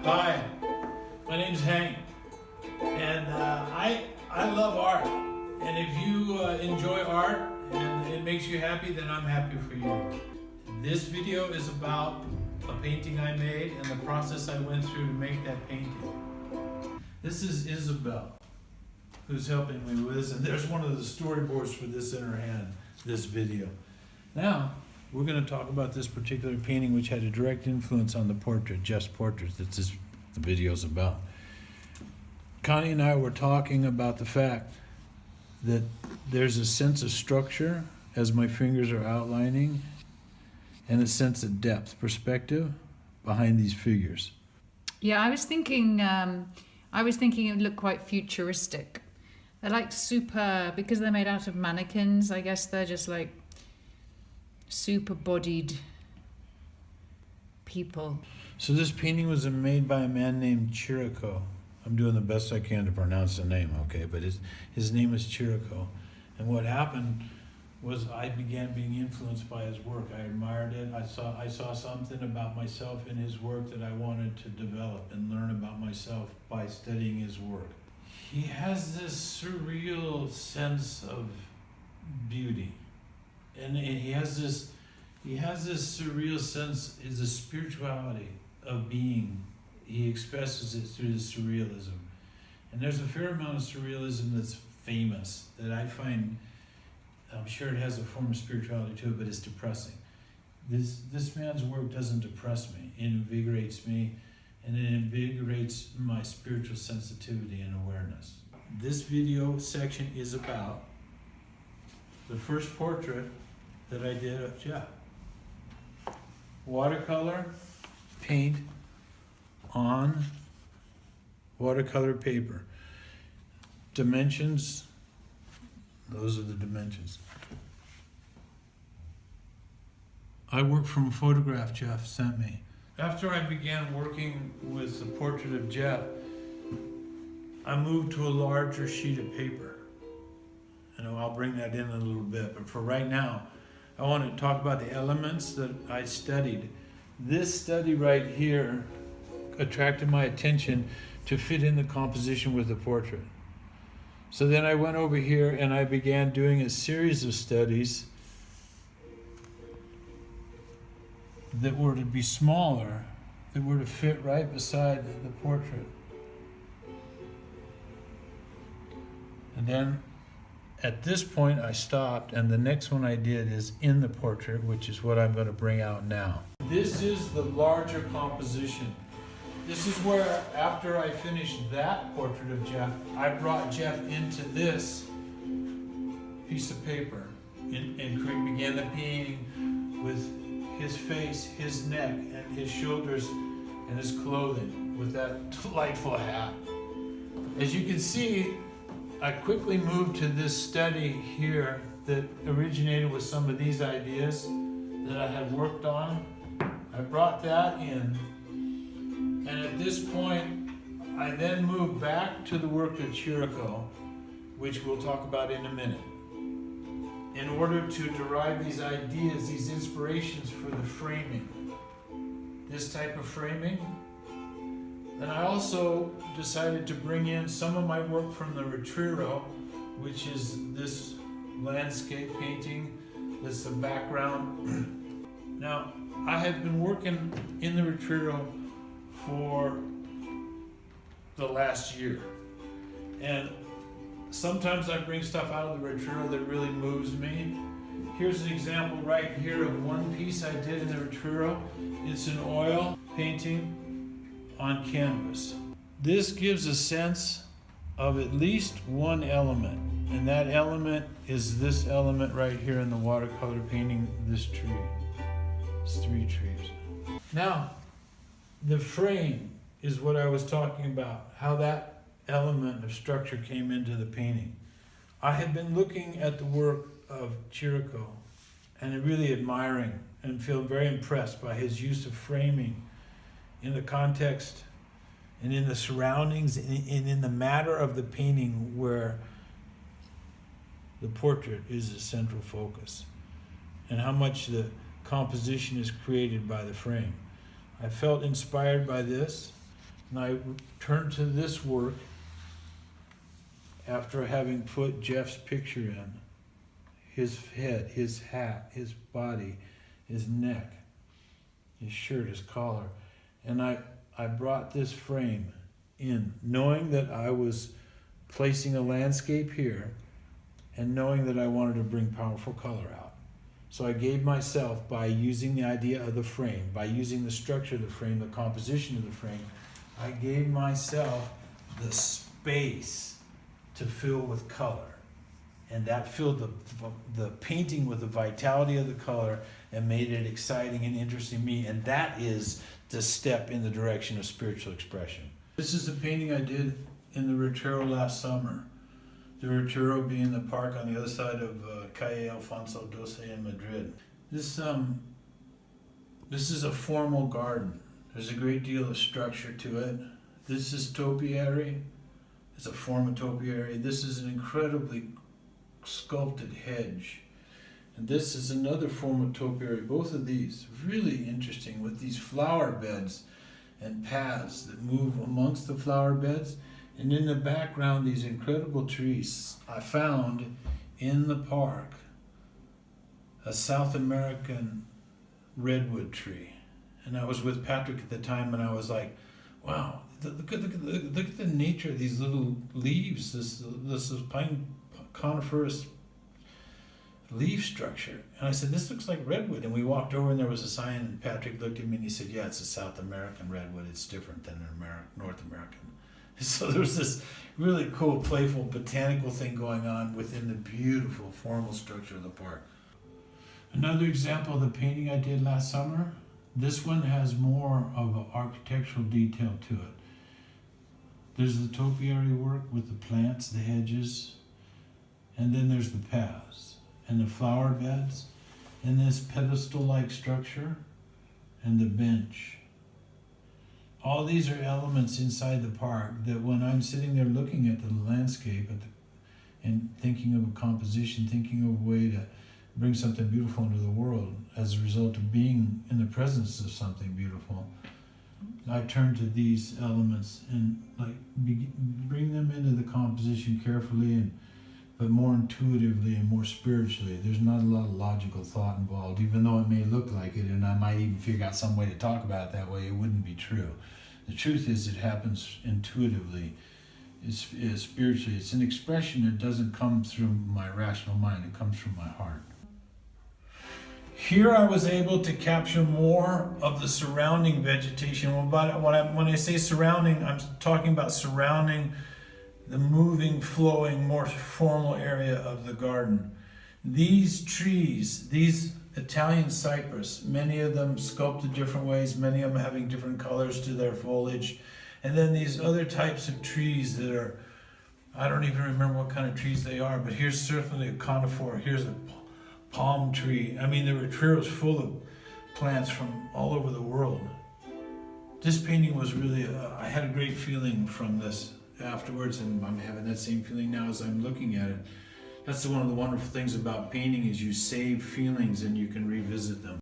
Hi, my name's Hank, and I love art. And if you enjoy art and it makes you happy, then I'm happy for you. This video is about a painting I made and the process I went through to make that painting. This is Isabel, who's helping me with this, and there's one of the storyboards for this in her hand, this video. Now, we're going to talk about this particular painting, which had a direct influence on the portrait, Jeff's portrait, that the video's about. Connie and I were talking about the fact that there's a sense of structure as my fingers are outlining, and a sense of depth, perspective behind these figures. Yeah, I was thinking it would look quite futuristic. They're like because they're made out of mannequins, I guess they're just like super bodied people. So this painting was made by a man named Chirico. I'm doing the best I can to pronounce the name, okay? But his name is Chirico. And what happened was I began being influenced by his work. I admired it. I saw something about myself in his work that I wanted to develop and learn about myself by studying his work. He has this surreal sense of beauty. And he has this surreal sense, is a spirituality of being. He expresses it through the surrealism. And there's a fair amount of surrealism that's famous that I find, I'm sure it has a form of spirituality to it, but it's depressing. This man's work doesn't depress me. It invigorates me, and it invigorates my spiritual sensitivity and awareness. This video section is about the first portrait that I did of Jeff. Watercolor paint on watercolor paper. Dimensions, those are the dimensions. I work from a photograph Jeff sent me. After I began working with the portrait of Jeff, I moved to a larger sheet of paper. I'll bring that in a little bit, but for right now, I want to talk about the elements that I studied. This study right here attracted my attention to fit in the composition with the portrait. So then I went over here and I began doing a series of studies that were to be smaller, that were to fit right beside the portrait. And then at this point I stopped, and the next one I did is in the portrait, which is what I'm going to bring out now. This is the larger composition. This is where, after I finished that portrait of Jeff, I brought Jeff into this piece of paper and began the painting with his face, his neck, and his shoulders, and his clothing with that delightful hat. As you can see, I quickly moved to this study here that originated with some of these ideas that I had worked on. I brought that in, and at this point, I then moved back to the work of Chirico, which we'll talk about in a minute, in order to derive these ideas, these inspirations for the framing, this type of framing. And I also decided to bring in some of my work from the Retiro, which is this landscape painting that's the background. Now, I have been working in the Retiro for the last year. And sometimes I bring stuff out of the Retiro that really moves me. Here's an example right here of one piece I did in the Retiro. It's an oil painting on canvas. This gives a sense of at least one element, and that element is this element right here in the watercolor painting, this tree. It's 3 trees. Now, the frame is what I was talking about, how that element of structure came into the painting. I had been looking at the work of Chirico and really admiring and feel very impressed by his use of framing in the context and in the surroundings and in the matter of the painting where the portrait is the central focus, and how much the composition is created by the frame. I felt inspired by this. And I turned to this work after having put Jeff's picture in. His head, his hat, his body, his neck, his shirt, his collar. And I brought this frame in, knowing that I was placing a landscape here and knowing that I wanted to bring powerful color out. So I gave myself, by using the idea of the frame, by using the structure of the frame, the composition of the frame, I gave myself the space to fill with color. And that filled the painting with the vitality of the color and made it exciting and interesting to me. And that is the step in the direction of spiritual expression. This is the painting I did in the Retiro last summer. The Retiro being the park on the other side of Calle Alfonso XII in Madrid. This is a formal garden. There's a great deal of structure to it. This is topiary. It's a form of topiary. This is an incredibly sculpted hedge. And this is another form of topiary. Both of these really interesting, with these flower beds and paths that move amongst the flower beds. And in the background, these incredible trees. I found in the park a South American redwood tree. And I was with Patrick at the time, and I was like, wow, look at the nature of these little leaves, this is pine coniferous leaf structure. And I said, this looks like redwood. And we walked over and there was a sign, and Patrick looked at me and he said, yeah, it's a South American redwood. It's different than an North American. So there was this really cool, playful, botanical thing going on within the beautiful formal structure of the park. Another example of the painting I did last summer, this one has more of an architectural detail to it. There's the topiary work with the plants, the hedges, and then there's the paths and the flower beds and this pedestal-like structure and the bench. All these are elements inside the park that when I'm sitting there looking at the landscape and thinking of a composition, thinking of a way to bring something beautiful into the world as a result of being in the presence of something beautiful, I turn to these elements and bring them into the composition carefully, but more intuitively and more spiritually. There's not a lot of logical thought involved, even though it may look like it, and I might even figure out some way to talk about it that way. It wouldn't be true. The truth is, it happens intuitively. It's spiritually. It's an expression that doesn't come through my rational mind. It comes from my heart. Here I was able to capture more of the surrounding vegetation. When I say surrounding, I'm talking about surrounding the moving, flowing, more formal area of the garden. These trees, these Italian cypress, many of them sculpted different ways, many of them having different colors to their foliage. And then these other types of trees that are, I don't even remember what kind of trees they are, but here's certainly a conifer, here's a palm tree. I mean, the Retiro is full of plants from all over the world. This painting was really, I had a great feeling from this afterwards, and I'm having that same feeling now as I'm looking at it. That's one of the wonderful things about painting, is you save feelings and you can revisit them.